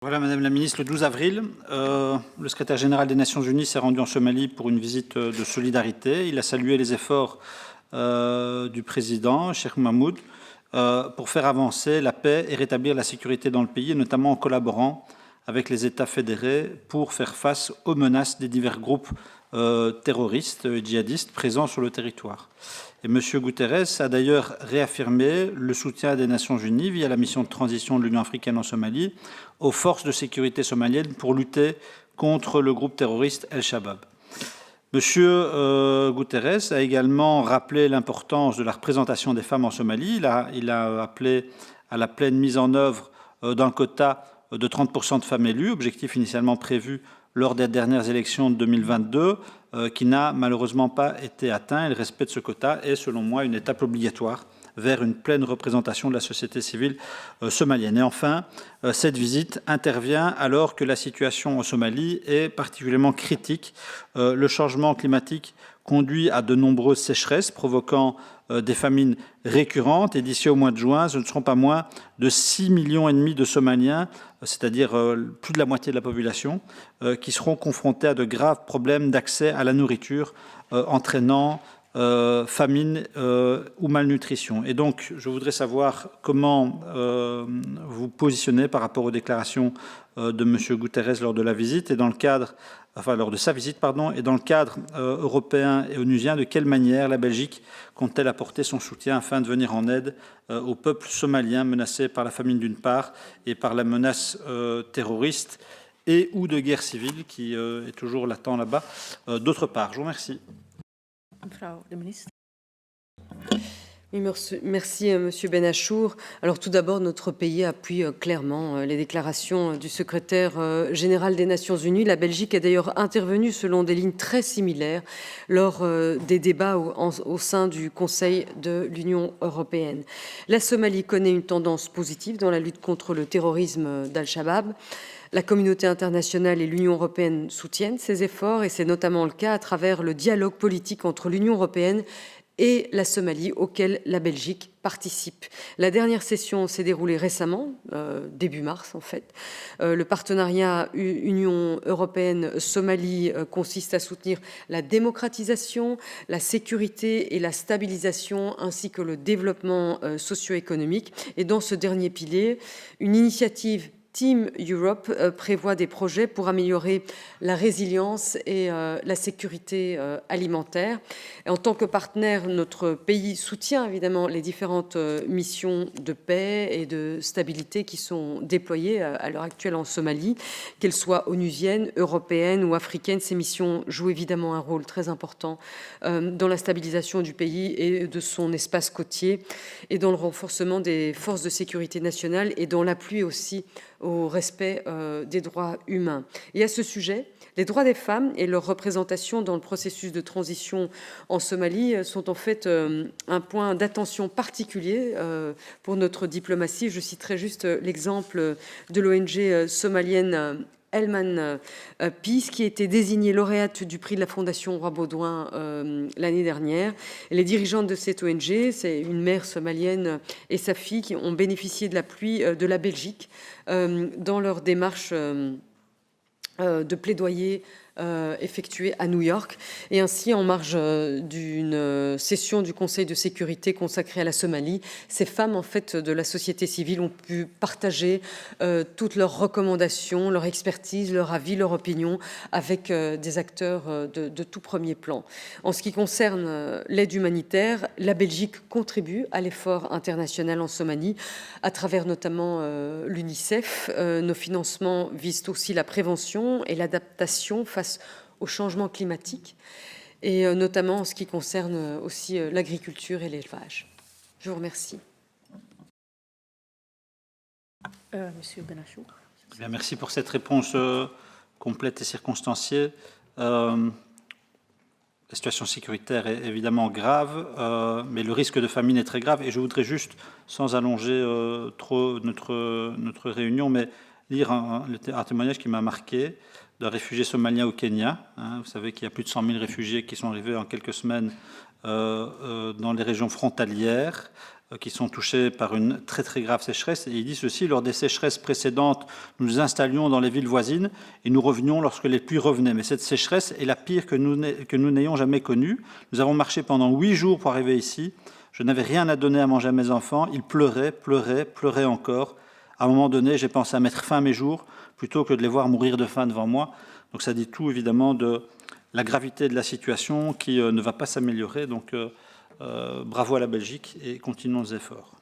Voilà, Madame la Ministre, le 12 avril, le secrétaire général des Nations Unies s'est rendu en Somalie pour une visite de solidarité. Il a salué les efforts du président, Cheikh Mahmoud, pour faire avancer la paix et rétablir la sécurité dans le pays, notamment en collaborant avec les États fédérés pour faire face aux menaces des divers groupes terroristes et djihadistes présents sur le territoire. Et M. Guterres a d'ailleurs réaffirmé le soutien des Nations Unies via la mission de transition de l'Union africaine en Somalie aux forces de sécurité somaliennes pour lutter contre le groupe terroriste El-Shabaab. M. Guterres a également rappelé l'importance de la représentation des femmes en Somalie. Il a appelé à la pleine mise en œuvre d'un quota de 30% de femmes élues, objectif initialement prévu lors des dernières élections de 2022, qui n'a malheureusement pas été atteint. Et le respect de ce quota est, selon moi, une étape obligatoire vers une pleine représentation de la société civile somalienne. Et enfin, cette visite intervient alors que la situation en Somalie est particulièrement critique. Le changement climatique conduit à de nombreuses sécheresses, provoquant des famines récurrentes. Et d'ici au mois de juin, ce ne seront pas moins de 6,5 millions de Somaliens, c'est-à-dire plus de la moitié de la population, qui seront confrontés à de graves problèmes d'accès à la nourriture, entraînant famine ou malnutrition. Et donc, je voudrais savoir comment vous positionnez par rapport aux déclarations de M. Guterres lors de la visite et dans le cadre, enfin lors de sa visite, pardon, et dans le cadre européen et onusien, de quelle manière la Belgique compte-t-elle apporter son soutien afin de venir en aide au peuple somalien menacé par la famine d'une part et par la menace terroriste et ou de guerre civile qui est toujours latent là-bas d'autre part. Je vous remercie. Mevrouw de ministre. Oui, merci Monsieur Benachour. Alors tout d'abord, notre pays appuie clairement les déclarations du secrétaire général des Nations Unies. La Belgique est d'ailleurs intervenue selon des lignes très similaires lors des débats au sein du Conseil de l'Union européenne. La Somalie connaît une tendance positive dans la lutte contre le terrorisme d'Al-Shabaab. La communauté internationale et l'Union européenne soutiennent ces efforts et c'est notamment le cas à travers le dialogue politique entre l'Union européenne et la Somalie, auquel la Belgique participe. La dernière session s'est déroulée récemment, début mars en fait. Le partenariat Union européenne-Somalie consiste à soutenir la démocratisation, la sécurité et la stabilisation, ainsi que le développement socio-économique. Et dans ce dernier pilier, une initiative Team Europe prévoit des projets pour améliorer la résilience et la sécurité alimentaire. Et en tant que partenaire, notre pays soutient évidemment les différentes missions de paix et de stabilité qui sont déployées à l'heure actuelle en Somalie, qu'elles soient onusiennes, européennes ou africaines. Ces missions jouent évidemment un rôle très important dans la stabilisation du pays et de son espace côtier et dans le renforcement des forces de sécurité nationales et dans l'appui aussi au respect des droits humains. Et à ce sujet, les droits des femmes et leur représentation dans le processus de transition en Somalie sont en fait un point d'attention particulier pour notre diplomatie. Je citerai juste l'exemple de l'ONG somalienne Elman Peace, qui a été désignée lauréate du prix de la Fondation Roi Baudouin l'année dernière. Et les dirigeantes de cette ONG, c'est une mère somalienne et sa fille, qui ont bénéficié de l'appui de la Belgique dans leur démarche de plaidoyer effectué à New York. Et ainsi, en marge d'une session du Conseil de sécurité consacrée à la Somalie, ces femmes en fait, de la société civile ont pu partager toutes leurs recommandations, leur expertise, leur avis, leur opinion avec des acteurs de tout premier plan. En ce qui concerne l'aide humanitaire, la Belgique contribue à l'effort international en Somalie à travers notamment l'UNICEF. Nos financements visent aussi la prévention et l'adaptation face au changement climatique, et notamment en ce qui concerne aussi l'agriculture et l'élevage. Je vous remercie. Monsieur Benachour. Bien, merci pour cette réponse complète et circonstanciée. La situation sécuritaire est évidemment grave, mais le risque de famine est très grave. Et je voudrais juste, sans allonger trop notre réunion, mais lire un témoignage qui m'a marqué d'un réfugié somalien au Kenya. Vous savez qu'il y a plus de 100 000 réfugiés qui sont arrivés en quelques semaines dans les régions frontalières. qui sont touchés par une très très grave sécheresse. Et il dit ceci: lors des sécheresses précédentes, nous nous installions dans les villes voisines et nous revenions lorsque les pluies revenaient. Mais cette sécheresse est la pire que nous n'ayons jamais connue. Nous avons marché pendant 8 jours pour arriver ici. Je n'avais rien à donner à manger à mes enfants. Ils pleuraient, pleuraient, pleuraient encore. À un moment donné, j'ai pensé à mettre fin à mes jours plutôt que de les voir mourir de faim devant moi. Donc ça dit tout évidemment de la gravité de la situation qui ne va pas s'améliorer. Donc bravo à la Belgique et continuons nos efforts.